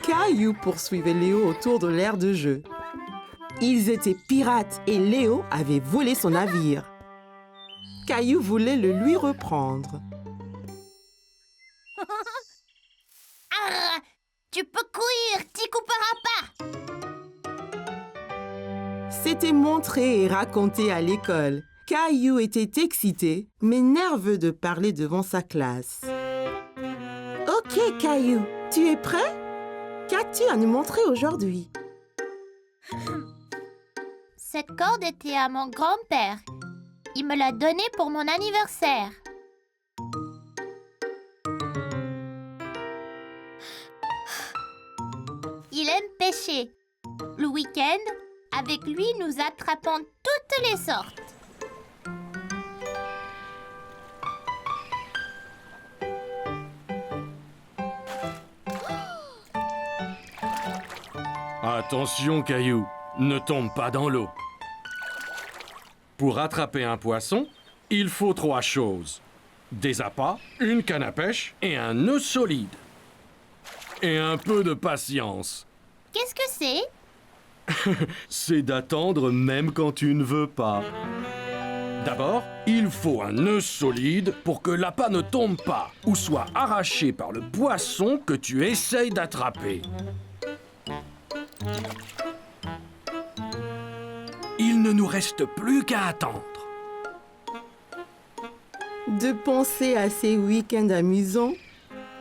Caillou poursuivait Léo autour de l'aire de jeu. Ils étaient pirates et Léo avait volé son navire. Caillou voulait le lui reprendre. Ah, tu peux courir, t'y couperas pas. C'était montré et raconté à l'école. Caillou était excité, mais nerveux de parler devant sa classe. Ok, Caillou, tu es prêt? Qu'as-tu à nous montrer aujourd'hui? Cette corde était à mon grand-père. Il me l'a donnée pour mon anniversaire. Il aime pêcher. Le week-end, avec lui, nous attrapons toutes les sortes. Attention, Caillou, ne tombe pas dans l'eau. Pour attraper un poisson, il faut 3 choses. Des appâts, une canne à pêche et un nœud solide. Et un peu de patience. Qu'est-ce que c'est? C'est d'attendre même quand tu ne veux pas. D'abord, il faut un nœud solide pour que l'appât ne tombe pas ou soit arraché par le poisson que tu essayes d'attraper. Il ne nous reste plus qu'à attendre. De penser à ces week-ends amusants,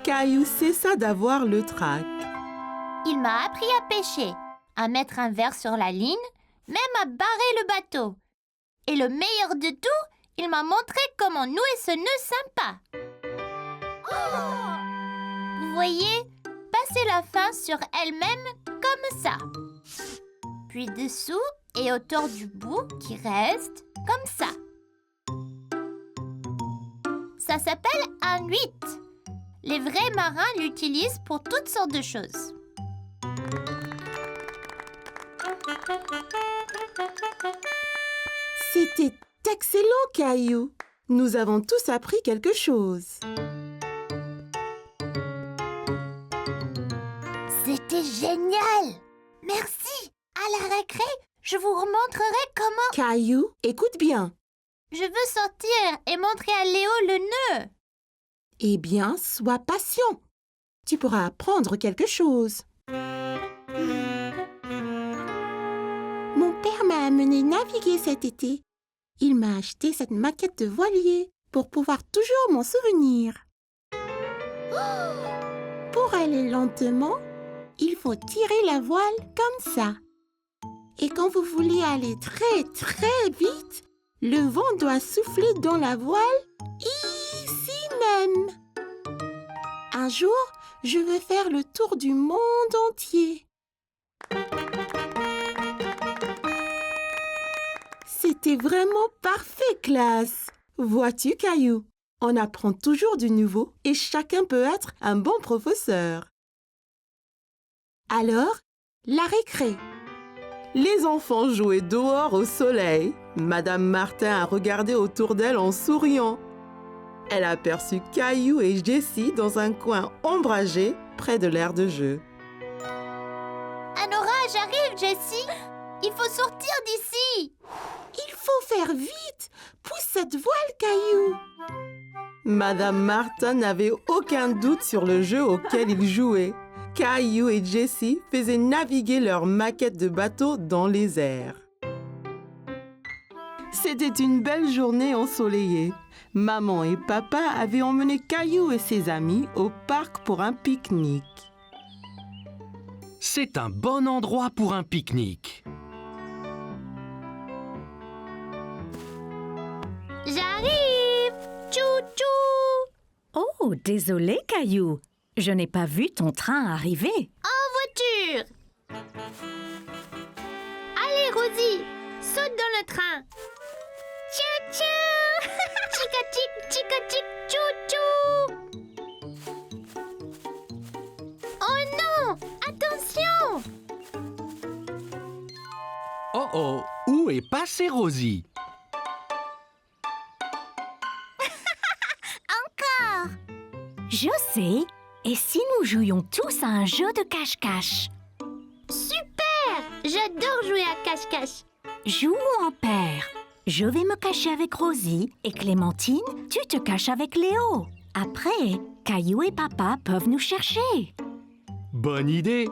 Caillou cessa d'avoir le trac. Il m'a appris à pêcher, à mettre un verre sur la ligne, même à barrer le bateau. Et le meilleur de tout, il m'a montré comment nouer ce nœud sympa. Vous voyez, passer la fin sur elle-même comme ça. Puis dessous et autour du bout qui reste comme ça. Ça s'appelle un 8. Les vrais marins l'utilisent pour toutes sortes de choses. C'était excellent, Caillou. Nous avons tous appris quelque chose. C'était génial! Merci! À la récré, je vous remontrerai comment... Caillou, écoute bien. Je veux sortir et montrer à Léo le nœud. Eh bien, sois patient. Tu pourras apprendre quelque chose. Mon père m'a amené naviguer cet été. Il m'a acheté cette maquette de voilier pour pouvoir toujours m'en souvenir. Pour aller lentement, il faut tirer la voile comme ça. Et quand vous voulez aller très très vite, le vent doit souffler dans la voile ici même. Un jour, je veux faire le tour du monde entier. C'était vraiment parfait, classe. Vois-tu, Caillou, on apprend toujours du nouveau et chacun peut être un bon professeur. Alors, la récré. Les enfants jouaient dehors au soleil. Madame Martin a regardé autour d'elle en souriant. Elle aperçut Caillou et Jessie dans un coin ombragé près de l'aire de jeu. Un orage arrive, Jessie. Il faut sortir d'ici. Il faut faire vite. Pousse cette voile, Caillou. Madame Martin n'avait aucun doute sur le jeu auquel ils jouaient. Caillou et Jessie faisaient naviguer leur maquette de bateau dans les airs. C'était une belle journée ensoleillée. Maman et papa avaient emmené Caillou et ses amis au parc pour un pique-nique. C'est un bon endroit pour un pique-nique. J'arrive. Tchou-tchou. Oh, désolé, Caillou. Je n'ai pas vu ton train arriver. En voiture. Allez, Rosie, saute dans le train. Tchou-tchou. Chica-chic, chica-chic, tchou-tchou. Oh non, attention. Oh oh, où est passée Rosie? Je sais. Et si nous jouions tous à un jeu de cache-cache? Super! J'adore jouer à cache-cache. Jouons en paire. Je vais me cacher avec Rosie et Clémentine, tu te caches avec Léo. Après, Caillou et Papa peuvent nous chercher. Bonne idée.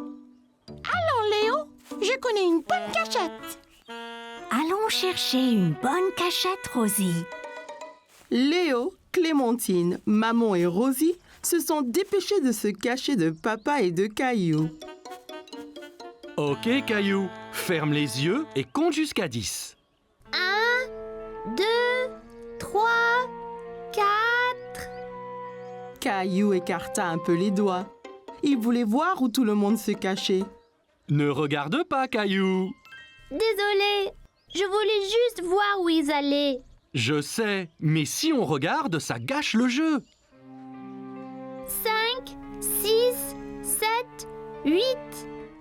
Léo, je connais une bonne cachette. Allons chercher une bonne cachette, Rosie. Léo, Clémentine, Maman et Rosie se sont dépêchés de se cacher de Papa et de Caillou. Ok, Caillou. Ferme les yeux et compte jusqu'à 10. 1, 2, 3, 4. Caillou écarta un peu les doigts. Il voulait voir où tout le monde se cachait. Ne regarde pas, Caillou. Désolée, je voulais juste voir où ils allaient. Je sais, mais si on regarde, ça gâche le jeu. 5, 6, 7, 8,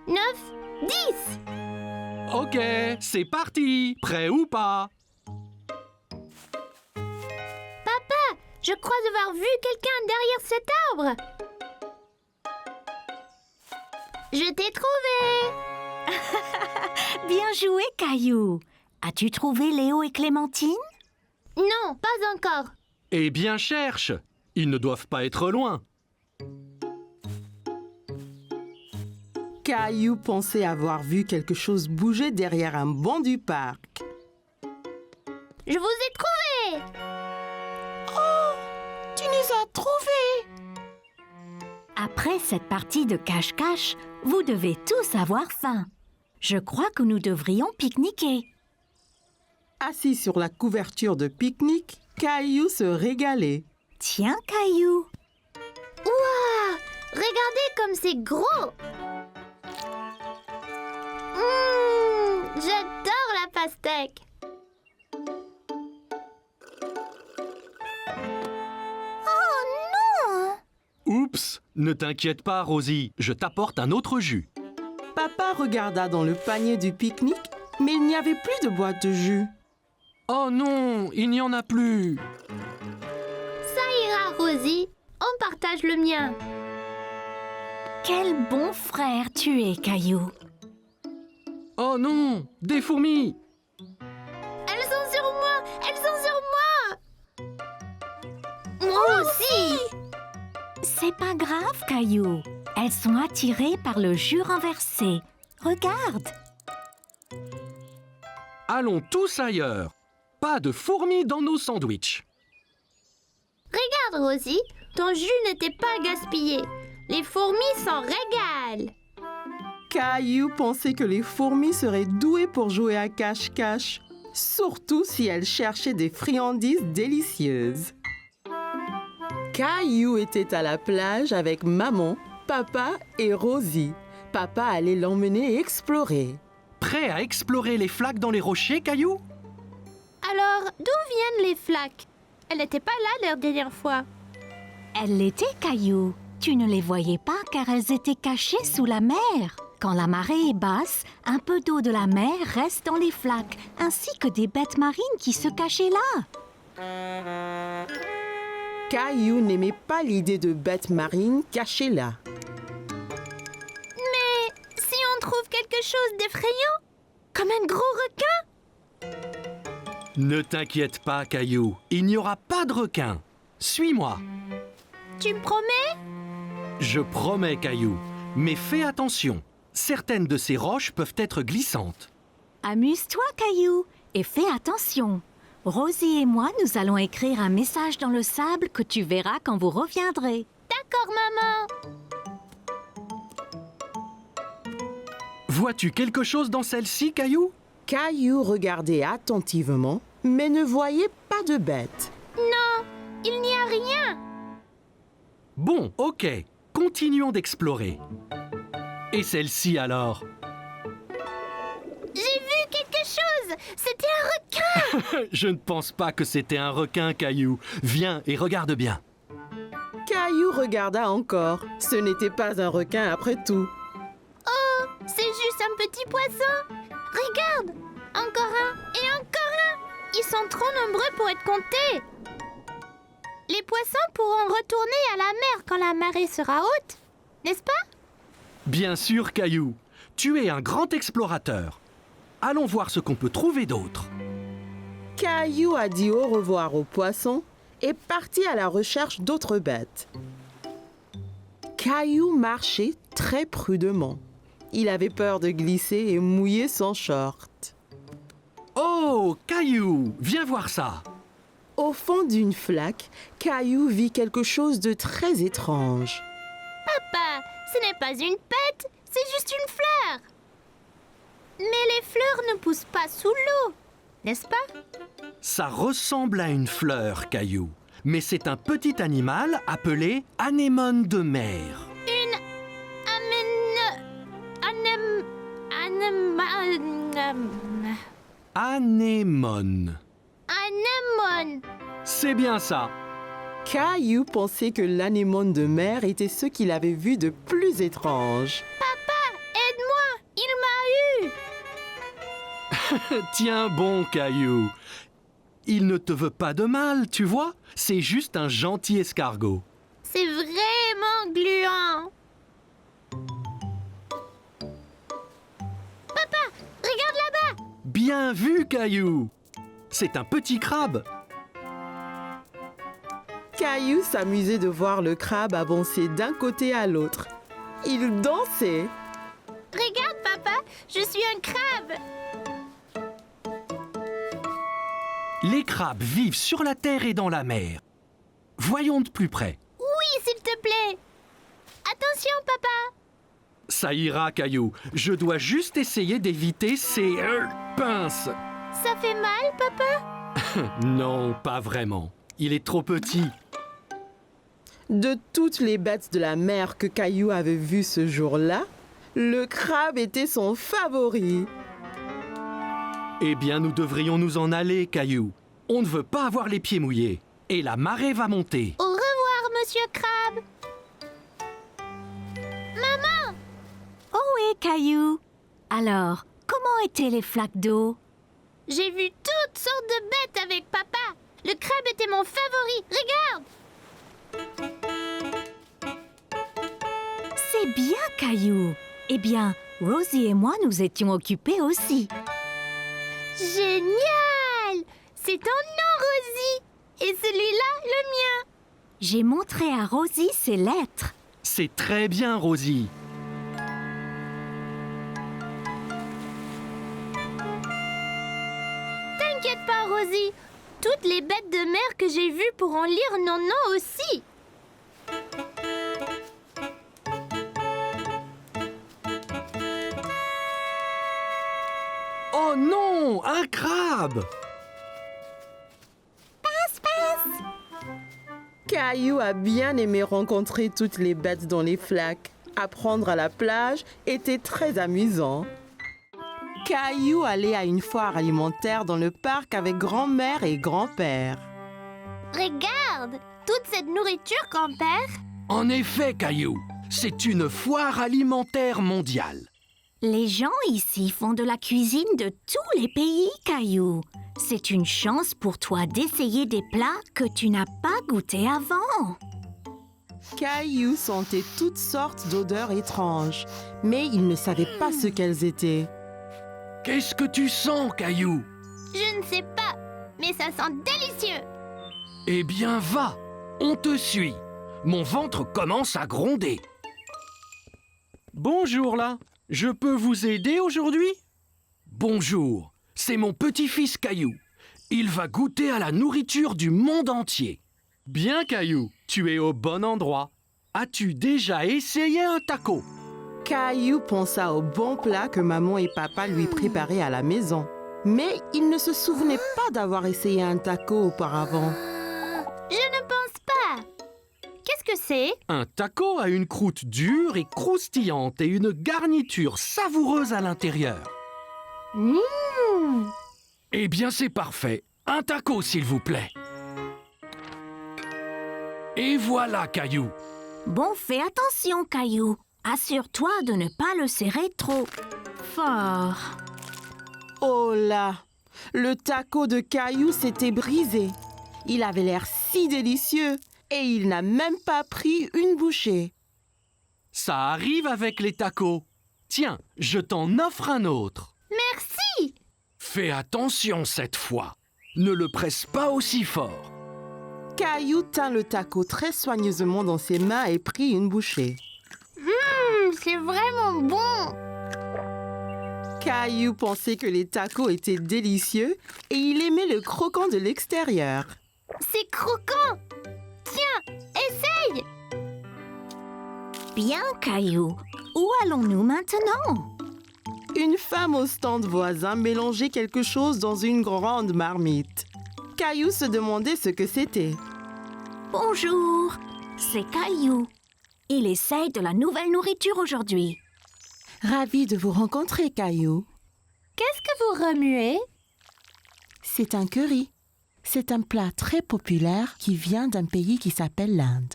9, 10. Ok, c'est parti. Prêt ou pas? Papa, je crois avoir vu quelqu'un derrière cet arbre. Je t'ai trouvé. Bien joué, Caillou. As-tu trouvé Léo et Clémentine? Non, pas encore. Eh bien, cherche. Ils ne doivent pas être loin. Caillou pensait avoir vu quelque chose bouger derrière un banc du parc. Je vous ai trouvé. Tu nous as trouvés. Après cette partie de cache-cache, vous devez tous avoir faim. Je crois que nous devrions pique-niquer. Assis sur la couverture de pique-nique, Caillou se régalait. Tiens, Caillou. Waouh, regardez comme c'est gros. J'adore la pastèque. Oh non! Oups, ne t'inquiète pas, Rosie. Je t'apporte un autre jus. Papa regarda dans le panier du pique-nique, mais il n'y avait plus de boîte de jus. Oh non, il n'y en a plus. Ça ira, Rosie. On partage le mien. Quel bon frère tu es, Caillou. Oh non, des fourmis. Elles sont sur moi! Elles sont sur moi! Moi aussi! C'est pas grave, Caillou. Elles sont attirées par le jus renversé. Regarde. Allons tous ailleurs. Pas de fourmis dans nos sandwichs. Regarde, Rosie, ton jus n'était pas gaspillé. Les fourmis s'en régalent. Caillou pensait que les fourmis seraient douées pour jouer à cache-cache, surtout si elles cherchaient des friandises délicieuses. Caillou était à la plage avec Maman, Papa et Rosie. Papa allait l'emmener explorer. Prêt à explorer les flaques dans les rochers, Caillou? Alors, d'où viennent les flaques? Elles n'étaient pas là la dernière fois. Elles l'étaient, Caillou. Tu ne les voyais pas car elles étaient cachées sous la mer. Quand la marée est basse, un peu d'eau de la mer reste dans les flaques, ainsi que des bêtes marines qui se cachaient là. Caillou n'aimait pas l'idée de bêtes marines cachées là. Mais si on trouve quelque chose d'effrayant, comme un gros requin? Ne t'inquiète pas, Caillou. Il n'y aura pas de requin. Suis-moi. Tu me promets? Je promets, Caillou. Mais fais attention. Certaines de ces roches peuvent être glissantes. Amuse-toi, Caillou, et fais attention. Rosie et moi, nous allons écrire un message dans le sable que tu verras quand vous reviendrez. D'accord, maman. Vois-tu quelque chose dans celle-ci, Caillou? Caillou regardait attentivement, mais ne voyait pas de bête. Non, il n'y a rien. Bon, ok. Continuons d'explorer. Et celle-ci alors? J'ai vu quelque chose. C'était un requin. Je ne pense pas que c'était un requin, Caillou. Viens et regarde bien. Caillou regarda encore. Ce n'était pas un requin après tout. Oh, c'est juste un petit poisson. Regarde, encore un et encore un. Ils sont trop nombreux pour être comptés. Les poissons pourront retourner à la mer quand la marée sera haute, n'est-ce pas? Bien sûr, Caillou. Tu es un grand explorateur. Allons voir ce qu'on peut trouver d'autre. Caillou a dit au revoir aux poissons et partit à la recherche d'autres bêtes. Caillou marchait très prudemment. Il avait peur de glisser et mouiller son short. Oh, Caillou, viens voir ça. Au fond d'une flaque, Caillou vit quelque chose de très étrange. Papa, ce n'est pas une pète, c'est juste une fleur. Mais les fleurs ne poussent pas sous l'eau, n'est-ce pas? Ça ressemble à une fleur, Caillou. Mais c'est un petit animal appelé anémone de mer. Une Anémone. anémone. C'est bien ça. Caillou pensait que l'anémone de mer était ce qu'il avait vu de plus étrange. Aide-moi, il m'a eu. Tiens bon, Caillou. Il ne te veut pas de mal, tu vois. C'est juste un gentil escargot. C'est vraiment gluant. Papa, regarde là-bas. Bien vu, Caillou. C'est un petit crabe. Caillou s'amusait de voir le crabe avancer d'un côté à l'autre. Il dansait. Regarde, papa, je suis un crabe. Les crabes vivent sur la terre et dans la mer. Voyons de plus près. Oui, s'il te plaît. Attention, papa. Ça ira, Caillou. Je dois juste essayer d'éviter ces pinces. Ça fait mal, papa? Non, pas vraiment. Il est trop petit. De toutes les bêtes de la mer que Caillou avait vues ce jour-là, le crabe était son favori. Eh bien, nous devrions nous en aller, Caillou. On ne veut pas avoir les pieds mouillés. Et la marée va monter. Au revoir, monsieur Crabe. Maman! Oh oui, Caillou. Alors, comment étaient les flaques d'eau? J'ai vu toutes sortes de bêtes avec papa. Le crabe était mon favori. Regarde! C'est bien, Caillou. Eh bien, Rosie et moi nous étions occupés aussi. Génial! C'est ton nom, Rosie. Et celui-là, le mien. J'ai montré à Rosie ses lettres. C'est très bien, Rosie. T'inquiète pas, Rosie. Toutes les bêtes de mer que j'ai vues pourront lire nos noms aussi. Oh non, un crabe! Caillou a bien aimé rencontrer toutes les bêtes dans les flaques. Apprendre à la plage était très amusant. Caillou allait à une foire alimentaire dans le parc avec grand-mère et grand-père. Regarde, toute cette nourriture, grand-père. En effet, Caillou, c'est une foire alimentaire mondiale. Les gens ici font de la cuisine de tous les pays, Caillou. C'est une chance pour toi d'essayer des plats que tu n'as pas goûtés avant. Caillou sentait toutes sortes d'odeurs étranges, mais il ne savait pas ce qu'elles étaient. Qu'est-ce que tu sens, Caillou? Je ne sais pas, mais ça sent délicieux. Eh bien, va, on te suit. Mon ventre commence à gronder. Bonjour là, je peux vous aider aujourd'hui? Bonjour, c'est mon petit-fils Caillou. Il va goûter à la nourriture du monde entier. Bien, Caillou, tu es au bon endroit. As-tu déjà essayé un taco? Caillou pensa au bon plat que maman et papa lui préparaient à la maison. Mais il ne se souvenait pas d'avoir essayé un taco auparavant. Je ne pense pas. Qu'est-ce que c'est? Un taco a une croûte dure et croustillante et une garniture savoureuse à l'intérieur. Eh bien, c'est parfait. Un taco, s'il vous plaît. Et voilà, Caillou. Bon, fais attention, Caillou. Assure-toi de ne pas le serrer trop fort. Oh là! Le taco de Caillou s'était brisé. Il avait l'air si délicieux et il n'a même pas pris une bouchée. Ça arrive avec les tacos. Tiens, je t'en offre un autre. Merci! Fais attention cette fois. Ne le presse pas aussi fort. Caillou tint le taco très soigneusement dans ses mains et prit une bouchée. C'est vraiment bon! Caillou pensait que les tacos étaient délicieux et il aimait le croquant de l'extérieur. C'est croquant! Tiens, essaye! Bien, Caillou. Où allons-nous maintenant? Une femme au stand voisin mélangeait quelque chose dans une grande marmite. Caillou se demandait ce que c'était. Bonjour, c'est Caillou. Il essaye de la nouvelle nourriture aujourd'hui. Ravi de vous rencontrer, Caillou. Qu'est-ce que vous remuez? C'est un curry. C'est un plat très populaire qui vient d'un pays qui s'appelle l'Inde.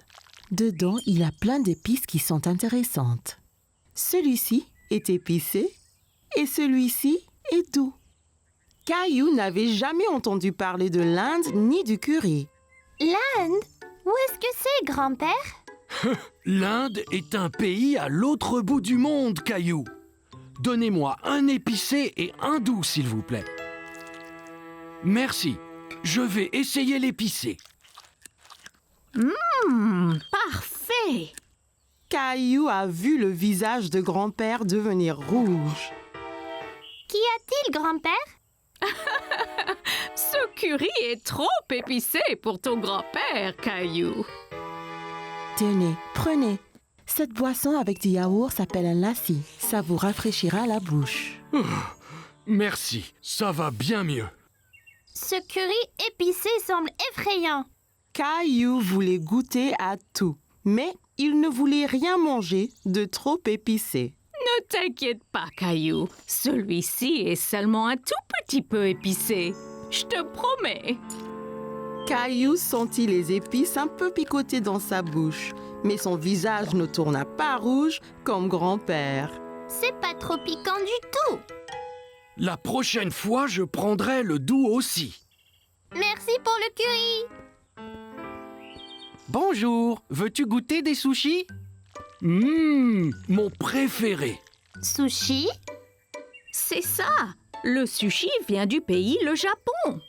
Dedans, il y a plein d'épices qui sont intéressantes. Celui-ci est épicé et celui-ci est doux. Caillou n'avait jamais entendu parler de l'Inde ni du curry. L'Inde? Où est-ce que c'est, grand-père? L'Inde est un pays à l'autre bout du monde, Caillou. Donnez-moi un épicé et un doux, s'il vous plaît. Merci. Je vais essayer l'épicé. Parfait! Caillou a vu le visage de grand-père devenir rouge. Qu'y a-t-il, grand-père? Ce curry est trop épicé pour ton grand-père, Caillou. Tenez, prenez. Cette boisson avec du yaourt s'appelle un lassi. Ça vous rafraîchira la bouche. Merci, ça va bien mieux. Ce curry épicé semble effrayant. Caillou voulait goûter à tout, mais il ne voulait rien manger de trop épicé. Ne t'inquiète pas, Caillou. Celui-ci est seulement un tout petit peu épicé. Je te promets. Caillou sentit les épices un peu picoter dans sa bouche, mais son visage ne tourna pas rouge comme grand-père. C'est pas trop piquant du tout. La prochaine fois, je prendrai le doux aussi. Merci pour le curry. Bonjour, veux-tu goûter des sushis? Mon préféré. Sushi? C'est ça. Le sushi vient du pays, le Japon.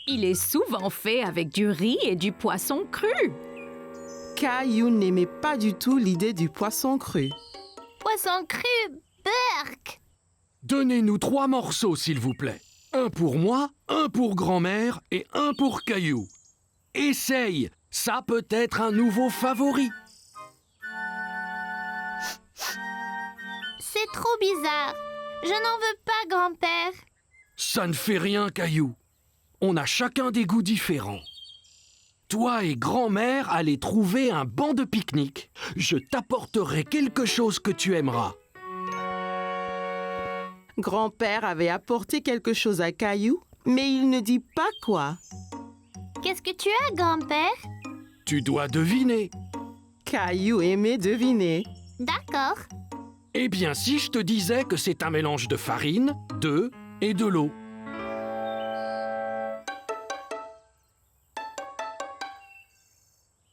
Il est souvent fait avec du riz et du poisson cru. Caillou n'aimait pas du tout l'idée du poisson cru. Poisson cru, burk. Donnez-nous 3 morceaux, s'il vous plaît. Un pour moi, un pour grand-mère et un pour Caillou. Essaye, ça peut être un nouveau favori. C'est trop bizarre. Je n'en veux pas, grand-père. Ça ne fait rien, Caillou. On a chacun des goûts différents. Toi et grand-mère allez trouver un banc de pique-nique. Je t'apporterai quelque chose que tu aimeras. Grand-père avait apporté quelque chose à Caillou, mais il ne dit pas quoi. Qu'est-ce que tu as, grand-père? Tu dois deviner. Caillou aimait deviner. D'accord. Eh bien, si je te disais que c'est un mélange de farine, d'œufs et de l'eau.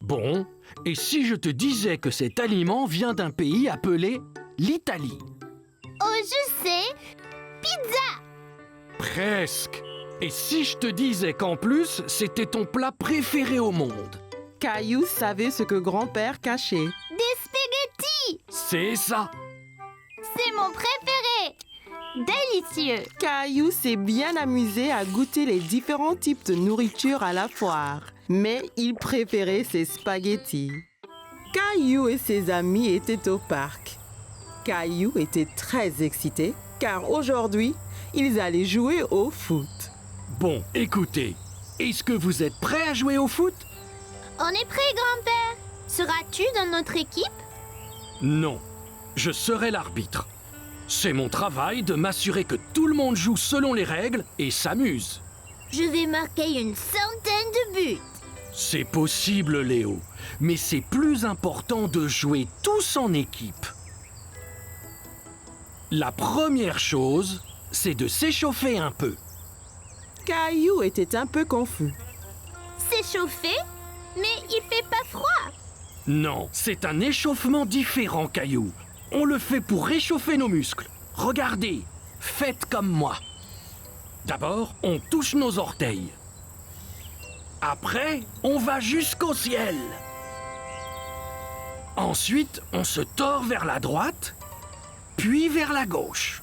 Bon, et si je te disais que cet aliment vient d'un pays appelé l'Italie? Oh, je sais. Pizza. Presque. Et si je te disais qu'en plus, c'était ton plat préféré au monde? Caillou savait ce que grand-père cachait. Des spaghettis. C'est ça. C'est mon préféré. Délicieux. Caillou s'est bien amusé à goûter les différents types de nourriture à la foire, mais il préférait ses spaghettis. Caillou et ses amis étaient au parc. Caillou était très excité car aujourd'hui, ils allaient jouer au foot. Bon, écoutez, est-ce que vous êtes prêts à jouer au foot? On est prêt, grand-père. Seras-tu dans notre équipe? Non, je serai l'arbitre. C'est mon travail de m'assurer que tout le monde joue selon les règles et s'amuse. Je vais marquer une centaine de buts. C'est possible, Léo, mais c'est plus important de jouer tous en équipe. La première chose, c'est de s'échauffer un peu. Caillou était un peu confus. C'est s'échauffer, mais il fait pas froid. Non, c'est un échauffement différent, Caillou. On le fait pour réchauffer nos muscles. Regardez, faites comme moi. D'abord, on touche nos orteils. Après, on va jusqu'au ciel. Ensuite, on se tord vers la droite, puis vers la gauche.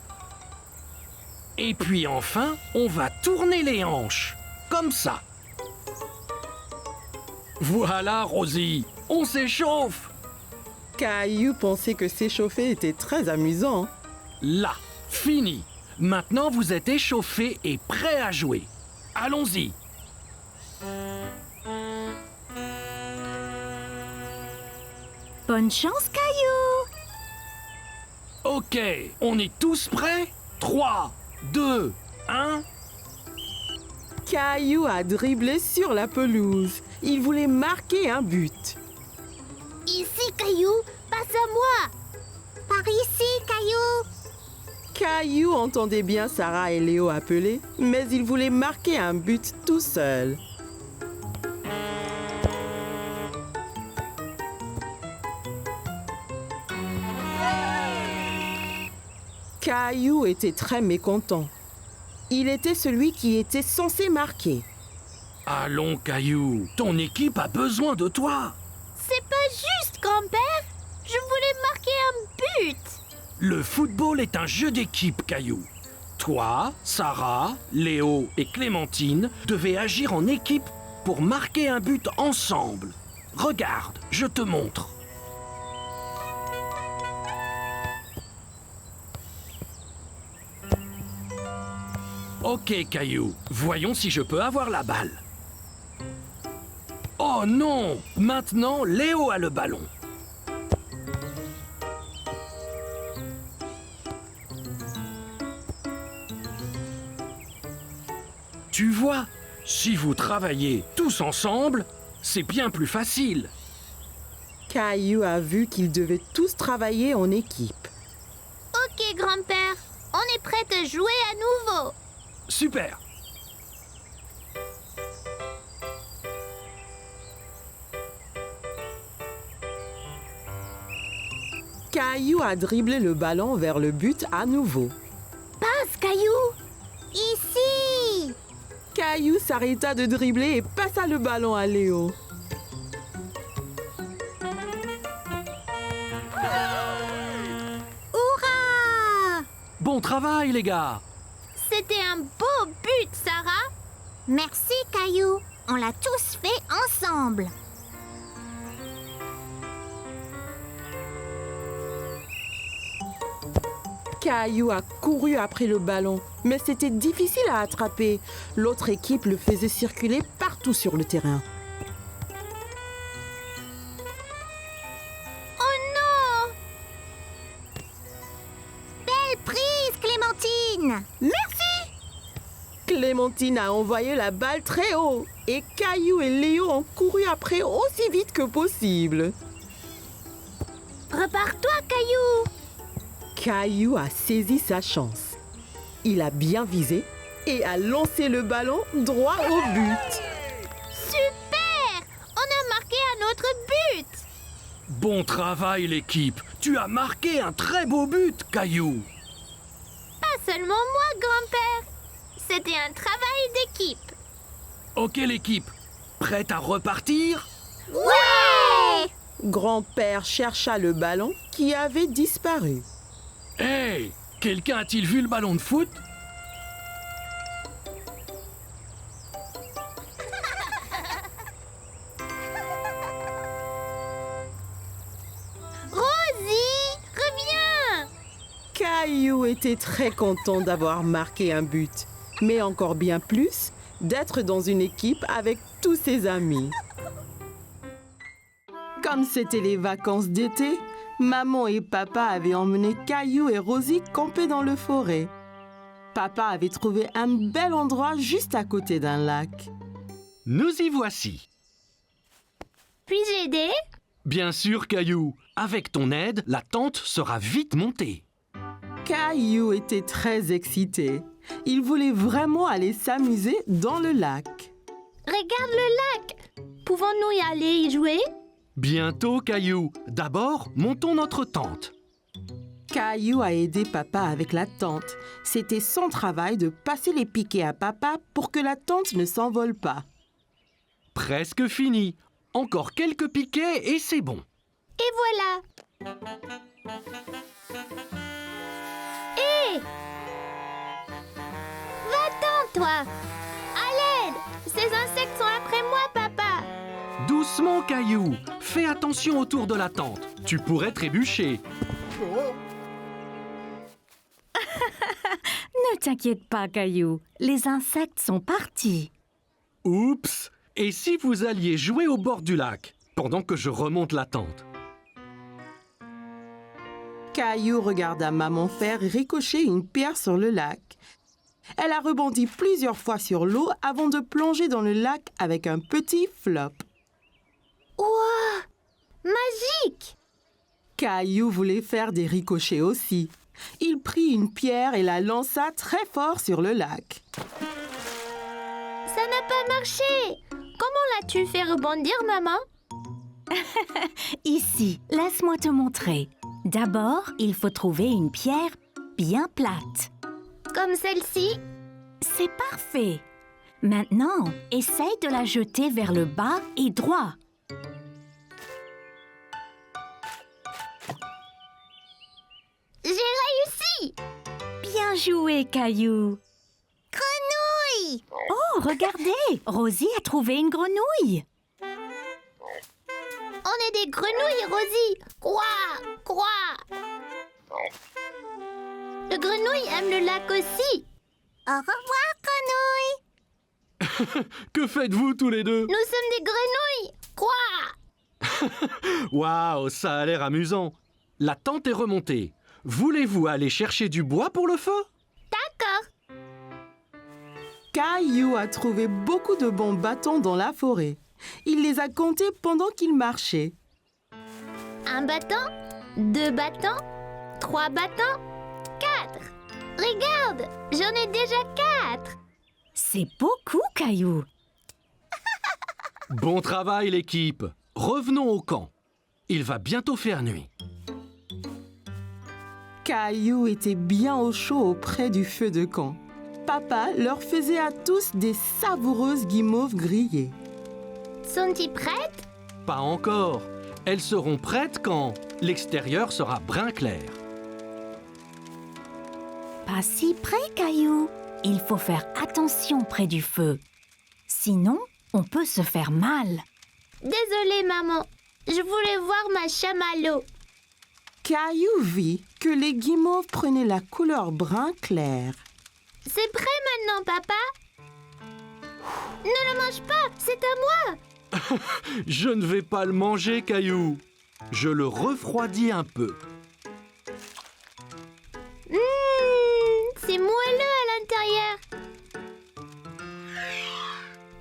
Et puis enfin, on va tourner les hanches, comme ça. Voilà, Rosie, on s'échauffe. Caillou pensait que s'échauffer était très amusant. Là, fini. Maintenant, vous êtes échauffés et prêts à jouer. Allons-y. Bonne chance, Caillou! Ok, on est tous prêts? 3, 2, 1... Caillou a dribblé sur la pelouse. Il voulait marquer un but. Ici, Caillou, passe à moi. Par ici, Caillou. Caillou entendait bien Sarah et Léo appeler, mais il voulait marquer un but tout seul. Caillou était très mécontent. Il était celui qui était censé marquer. Allons, Caillou, ton équipe a besoin de toi. C'est pas juste, grand-père. Je voulais marquer un but. Le football est un jeu d'équipe, Caillou. Toi, Sarah, Léo et Clémentine devez agir en équipe pour marquer un but ensemble. Regarde, je te montre. Ok, Caillou, voyons si je peux avoir la balle. Oh non! Maintenant, Léo a le ballon. Tu vois, si vous travaillez tous ensemble, c'est bien plus facile. Caillou a vu qu'ils devaient tous travailler en équipe. Ok, grand-père. On est prêt à jouer à nouveau. Super! Caillou a dribblé le ballon vers le but à nouveau. Passe, Caillou. Ici. Caillou s'arrêta de dribbler et passa le ballon à Léo. Hurrah! Bon travail, les gars! C'était un beau but, Sarah. Merci, Caillou. On l'a tous fait ensemble. Caillou a couru après le ballon, mais c'était difficile à attraper. L'autre équipe le faisait circuler partout sur le terrain. Oh non! Belle prise, Clémentine. Merci. Clémentine a envoyé la balle très haut et Caillou et Léo ont couru après aussi vite que possible. Prépare-toi, Caillou. Caillou a saisi sa chance. Il a bien visé et a lancé le ballon droit au but. Super! On a marqué un autre but. Bon travail, l'équipe! Tu as marqué un très beau but, Caillou! Pas seulement moi, grand-père. C'était un travail d'équipe. Ok, l'équipe, prête à repartir? Ouais! Grand-père chercha le ballon qui avait disparu. Hey! Quelqu'un a-t-il vu le ballon de foot? Rosie, reviens! Caillou était très content d'avoir marqué un but, mais encore bien plus d'être dans une équipe avec tous ses amis. Comme c'était les vacances d'été, maman et papa avaient emmené Caillou et Rosie camper dans le forêt. Papa avait trouvé un bel endroit juste à côté d'un lac. Nous y voici. Puis-je aider? Bien sûr, Caillou. Avec ton aide, la tente sera vite montée. Caillou était très excité. Il voulait vraiment aller s'amuser dans le lac. Regarde le lac. Pouvons-nous y aller y jouer? Bientôt, Caillou. D'abord, montons notre tente. Caillou a aidé papa avec la tente. C'était son travail de passer les piquets à papa pour que la tente ne s'envole pas. Presque fini. Encore quelques piquets et c'est bon. Et voilà! Hé! Va-t'en, toi! À l'aide! Ces insectes sont après moi, papa! Doucement, Caillou. Fais attention autour de la tente. Tu pourrais trébucher. Ne t'inquiète pas, Caillou. Les insectes sont partis. Oups! Et si vous alliez jouer au bord du lac, pendant que je remonte la tente? Caillou regarda maman faire ricocher une pierre sur le lac. Elle a rebondi plusieurs fois sur l'eau avant de plonger dans le lac avec un petit flop. Ouah! Magique! Caillou voulait faire des ricochets aussi. Il prit une pierre et la lança très fort sur le lac. Ça n'a pas marché! Comment l'as-tu fait rebondir, maman? Ici, laisse-moi te montrer. D'abord, il faut trouver une pierre bien plate. Comme celle-ci? C'est parfait. Maintenant, essaye de la jeter vers le bas et droit. J'ai réussi! Bien joué, Caillou. Grenouille! Oh, regardez, Rosie a trouvé une grenouille. On est des grenouilles, Rosie! Quoi? Le grenouille aime le lac aussi. Au revoir, grenouille! Que faites-vous tous les deux? Nous sommes des grenouilles! Quoi? Waouh, ça a l'air amusant. La tente est remontée. Voulez-vous aller chercher du bois pour le feu? D'accord. Caillou a trouvé beaucoup de bons bâtons dans la forêt. Il les a comptés pendant qu'il marchait. Un bâton, 2 bâtons, 3 bâtons, 4. Regarde, j'en ai déjà 4. C'est beaucoup, Caillou. Bon travail, l'équipe. Revenons au camp. Il va bientôt faire nuit. Caillou était bien au chaud auprès du feu de camp. Papa leur faisait à tous des savoureuses guimauves grillées. Sont-ils prêtes? Pas encore. Elles seront prêtes quand l'extérieur sera brun clair. Pas si près, Caillou. Il faut faire attention près du feu. Sinon, on peut se faire mal. Désolée, maman. Je voulais voir ma chamallow. Caillou vit que les guimauves prenaient la couleur brun clair. C'est prêt maintenant, papa? Ne le mange pas, c'est à moi. Je ne vais pas le manger, Caillou. Je le refroidis un peu. C'est moelleux à l'intérieur.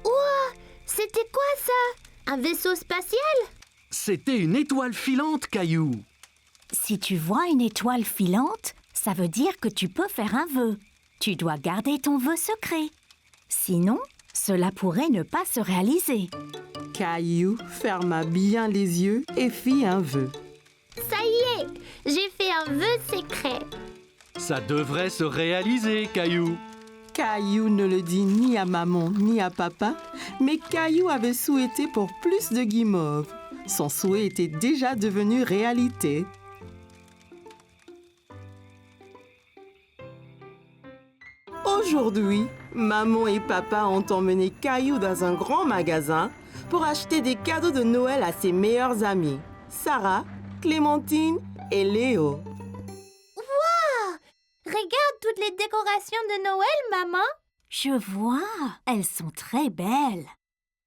Ouah, c'était quoi ça? Un vaisseau spatial? C'était une étoile filante, Caillou. Si tu vois une étoile filante, ça veut dire que tu peux faire un vœu. Tu dois garder ton vœu secret. Sinon, cela pourrait ne pas se réaliser. Caillou ferma bien les yeux et fit un vœu. Ça y est, j'ai fait un vœu secret. Ça devrait se réaliser, Caillou. Caillou ne le dit ni à maman ni à papa, mais Caillou avait souhaité pour plus de guimauves. Son souhait était déjà devenu réalité. Aujourd'hui, maman et papa ont emmené Caillou dans un grand magasin pour acheter des cadeaux de Noël à ses meilleurs amis, Sarah, Clémentine et Léo. Regarde toutes les décorations de Noël, maman. Je vois, elles sont très belles.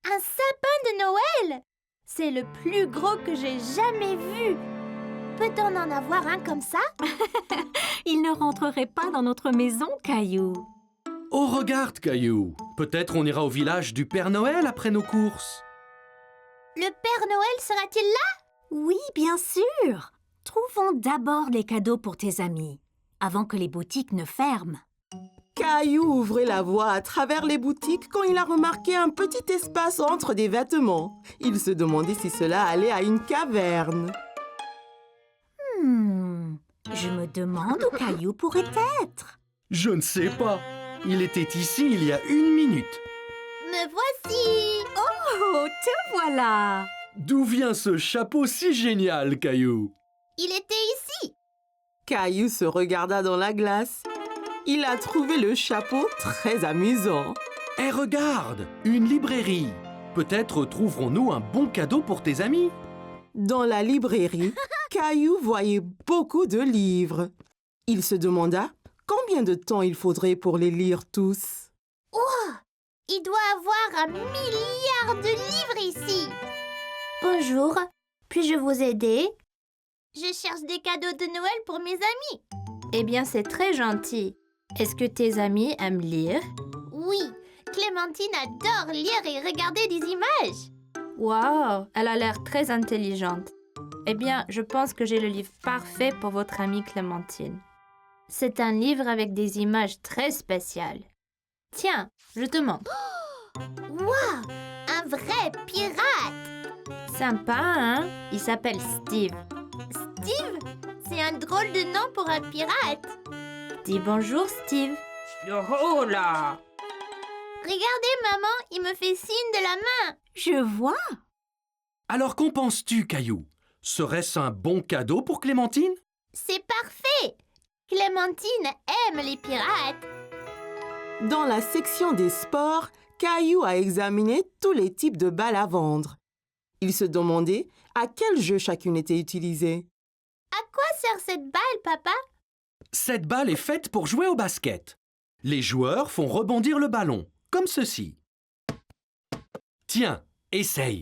Un sapin de Noël. C'est le plus gros que j'ai jamais vu. Peut-on en avoir un comme ça? Il ne rentrerait pas dans notre maison, Caillou. Oh, regarde, Caillou. Peut-être on ira au village du Père Noël après nos courses. Le Père Noël sera-t-il là? Oui, bien sûr. Trouvons d'abord les cadeaux pour tes amis, avant que les boutiques ne ferment. Caillou ouvrait la voie à travers les boutiques quand il a remarqué un petit espace entre des vêtements. Il se demandait si cela allait à une caverne. Je me demande où Caillou pourrait être. Je ne sais pas. Il était ici il y a 1 minute. Me voici! Oh, te voilà! D'où vient ce chapeau si génial, Caillou? Il était ici! Caillou se regarda dans la glace. Il a trouvé le chapeau très amusant. Eh, regarde, une librairie. Peut-être trouverons-nous un bon cadeau pour tes amis. Dans la librairie, Caillou voyait beaucoup de livres. Il se demanda combien de temps il faudrait pour les lire tous. Il doit avoir 1 milliard de livres ici! Bonjour, puis-je vous aider? Je cherche des cadeaux de Noël pour mes amis. Eh bien, c'est très gentil. Est-ce que tes amis aiment lire? Oui, Clémentine adore lire et regarder des images. Wow, elle a l'air très intelligente. Eh bien, je pense que j'ai le livre parfait pour votre amie Clémentine. C'est un livre avec des images très spéciales. Tiens, je te montre. Waouh, un vrai pirate! Sympa, hein? Il s'appelle Steve. Steve, c'est un drôle de nom pour un pirate. Dis bonjour, Steve. Oh là! Regardez, maman, il me fait signe de la main. Je vois. Alors qu'en penses-tu, Caillou? Serait-ce un bon cadeau pour Clémentine? C'est parfait. Clémentine aime les pirates. Dans la section des sports, Caillou a examiné tous les types de balles à vendre. Il se demandait à quel jeu chacune était utilisée. À quoi sert cette balle, papa? Cette balle est faite pour jouer au basket. Les joueurs font rebondir le ballon, comme ceci. Tiens, essaye.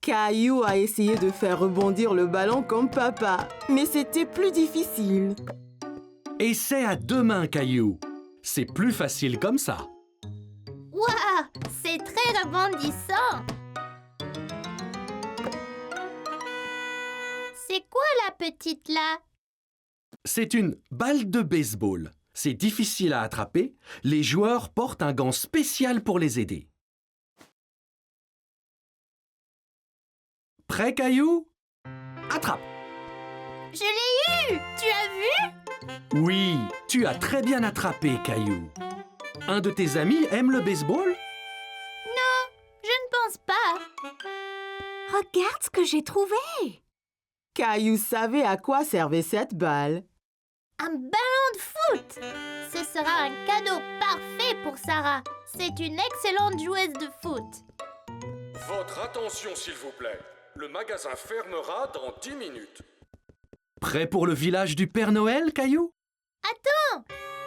Caillou a essayé de faire rebondir le ballon comme papa, mais c'était plus difficile. Essaie à 2 mains, Caillou. C'est plus facile comme ça. Waouh, c'est très rebondissant. C'est quoi la petite là? C'est une balle de baseball. C'est difficile à attraper. Les joueurs portent un gant spécial pour les aider. Prêt, Caillou? Attrape! Je l'ai eu! Tu as vu? Oui, tu as très bien attrapé, Caillou. Un de tes amis aime le baseball? Non, je ne pense pas. Regarde ce que j'ai trouvé. Caillou savait à quoi servait cette balle. Un ballon de foot! Ce sera un cadeau parfait pour Sarah. C'est une excellente joueuse de foot. Votre attention, s'il vous plaît. Le magasin fermera dans 10 minutes. Prêt pour le village du Père Noël, Caillou? Attends,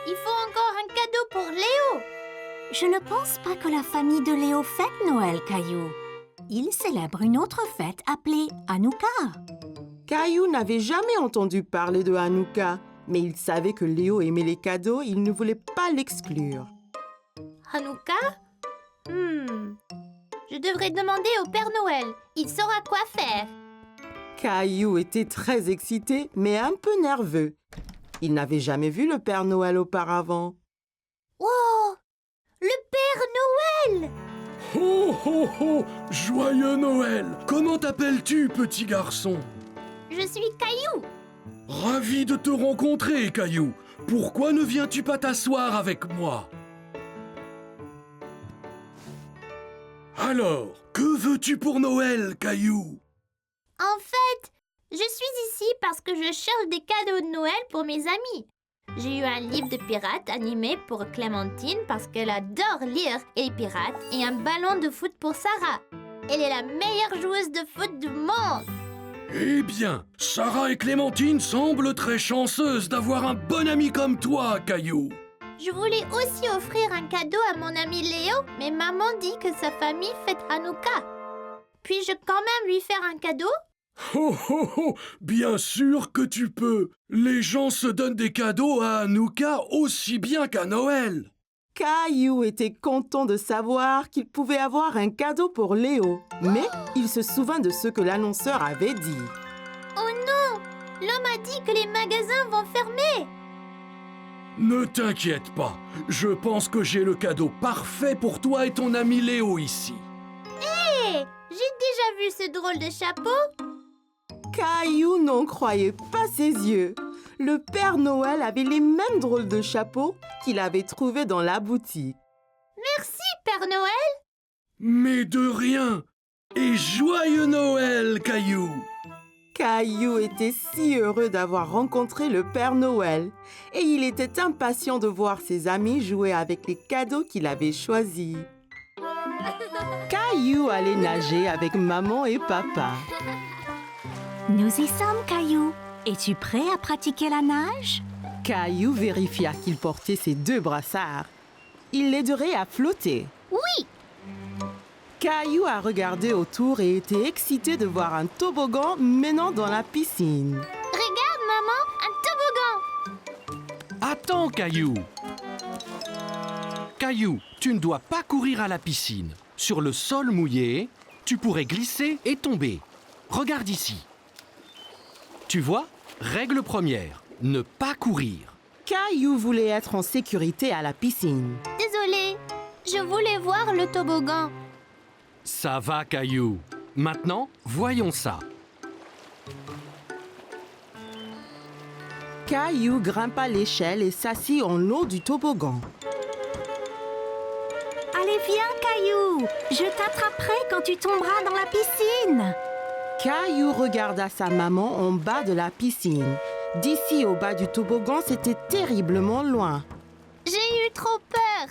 il faut encore un cadeau pour Léo. Je ne pense pas que la famille de Léo fête Noël, Caillou. Il célèbre une autre fête appelée Hanouka. Caillou n'avait jamais entendu parler de Hanouka, mais il savait que Léo aimait les cadeaux et il ne voulait pas l'exclure. Hanouka? Je devrais demander au Père Noël. Il saura quoi faire. Caillou était très excité, mais un peu nerveux. Il n'avait jamais vu le Père Noël auparavant. Oh, le Père Noël! Ho ho ho! Joyeux Noël! Comment t'appelles-tu, petit garçon? Je suis Caillou. Ravi de te rencontrer, Caillou. Pourquoi ne viens-tu pas t'asseoir avec moi? Alors, que veux-tu pour Noël, Caillou? En fait, je suis ici parce que je cherche des cadeaux de Noël pour mes amis. J'ai eu un livre de pirates animé pour Clémentine parce qu'elle adore lire et les pirates et un ballon de foot pour Sarah. Elle est la meilleure joueuse de foot du monde. Eh bien, Sarah et Clémentine semblent très chanceuses d'avoir un bon ami comme toi, Caillou. Je voulais aussi offrir un cadeau à mon ami Léo, mais maman dit que sa famille fête Hanouka. Puis-je quand même lui faire un cadeau? Oh oh oh, bien sûr que tu peux. Les gens se donnent des cadeaux à Hanouka aussi bien qu'à Noël. Caillou était content de savoir qu'il pouvait avoir un cadeau pour Léo, mais il se souvint de ce que l'annonceur avait dit. Oh non! L'homme a dit que les magasins vont fermer. Ne t'inquiète pas, je pense que j'ai le cadeau parfait pour toi et ton ami Léo ici. Hé, j'ai déjà vu ce drôle de chapeau. Caillou n'en croyait pas ses yeux. Le Père Noël avait les mêmes drôles de chapeaux qu'il avait trouvés dans la boutique. Merci, Père Noël. Mais de rien. Et joyeux Noël, Caillou. Caillou était si heureux d'avoir rencontré le Père Noël et il était impatient de voir ses amis jouer avec les cadeaux qu'il avait choisis. Caillou allait nager avec maman et papa. Nous y sommes, Caillou. Es-tu prêt à pratiquer la nage? Caillou vérifia qu'il portait ses 2 brassards. Il l'aiderait à flotter. Oui. Caillou a regardé autour et était excité de voir un toboggan menant dans la piscine. Regarde, maman, un toboggan. Attends, Caillou. Caillou, tu ne dois pas courir à la piscine. Sur le sol mouillé, tu pourrais glisser et tomber. Regarde ici. Tu vois, règle première, ne pas courir. Caillou voulait être en sécurité à la piscine. Désolée, je voulais voir le toboggan. Ça va, Caillou. Maintenant, voyons ça. Caillou grimpa l'échelle et s'assit en haut du toboggan. Allez, viens, Caillou. Je t'attraperai quand tu tomberas dans la piscine. Caillou regarda sa maman en bas de la piscine. D'ici au bas du toboggan, c'était terriblement loin. J'ai eu trop peur.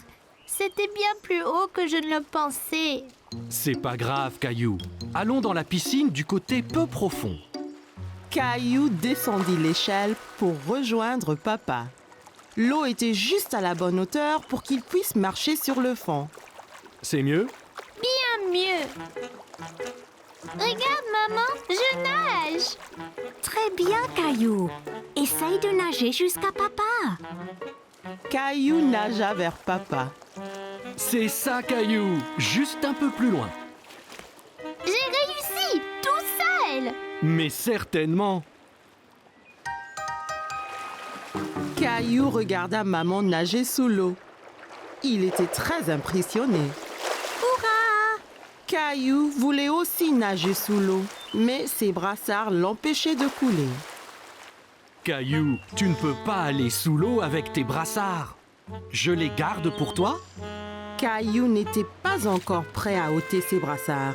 C'était bien plus haut que je ne le pensais. C'est pas grave, Caillou. Allons dans la piscine du côté peu profond. Caillou descendit l'échelle pour rejoindre papa. L'eau était juste à la bonne hauteur pour qu'il puisse marcher sur le fond. C'est mieux? Bien mieux. Regarde, maman, je nage. Très bien, Caillou. Essaye de nager jusqu'à papa. Caillou nagea vers papa. C'est ça, Caillou. Juste un peu plus loin. J'ai réussi, tout seul. Mais certainement. Caillou regarda maman nager sous l'eau. Il était très impressionné. Hurrah! Caillou voulait aussi nager sous l'eau, mais ses brassards l'empêchaient de couler. Caillou, tu ne peux pas aller sous l'eau avec tes brassards. Je les garde pour toi? Caillou n'était pas encore prêt à ôter ses brassards.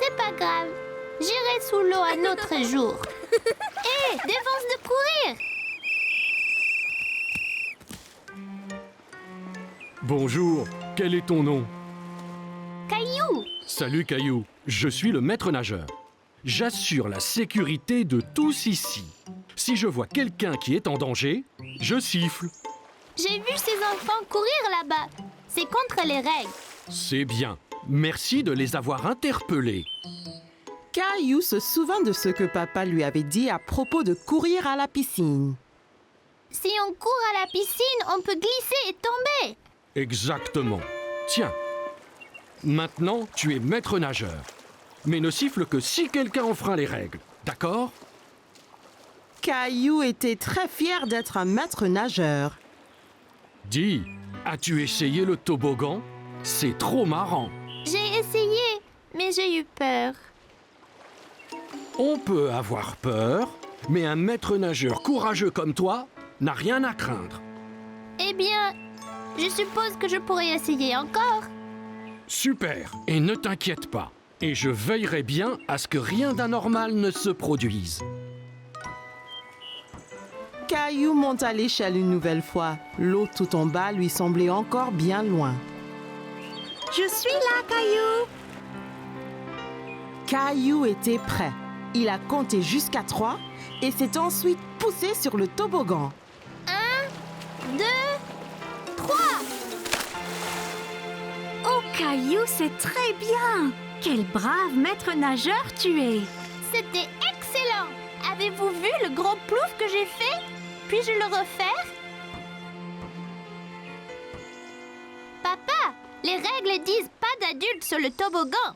C'est pas grave. J'irai sous l'eau un autre jour. Hé, défense de courir. Bonjour, quel est ton nom? Caillou. Salut Caillou, je suis le maître nageur. J'assure la sécurité de tous ici. Si je vois quelqu'un qui est en danger, je siffle. J'ai vu ces enfants courir là-bas. C'est contre les règles. C'est bien. Merci de les avoir interpellés. Caillou se souvint de ce que papa lui avait dit à propos de courir à la piscine. Si on court à la piscine, on peut glisser et tomber. Exactement. Tiens. Maintenant, tu es maître nageur. Mais ne siffle que si quelqu'un enfreint les règles. D'accord? Caillou était très fier d'être un maître nageur. Dis, as-tu essayé le toboggan? C'est trop marrant. J'ai essayé, mais j'ai eu peur. On peut avoir peur, mais un maître nageur courageux comme toi n'a rien à craindre. Eh bien, je suppose que je pourrais essayer encore. Super, et ne t'inquiète pas. Et je veillerai bien à ce que rien d'anormal ne se produise. Caillou monta l'échelle une nouvelle fois. L'eau tout en bas lui semblait encore bien loin. Je suis là, Caillou. Caillou était prêt. Il a compté jusqu'à 3 et s'est ensuite poussé sur le toboggan. 1, 2, 3. Oh, Caillou, c'est très bien. Quel brave maître nageur tu es. C'était excellent. Avez-vous vu le gros plouf que j'ai fait? Puis-je le refaire? Papa, les règles disent pas d'adultes sur le toboggan.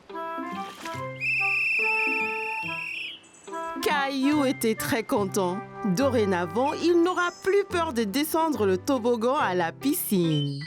Caillou était très content. Dorénavant, il n'aura plus peur de descendre le toboggan à la piscine.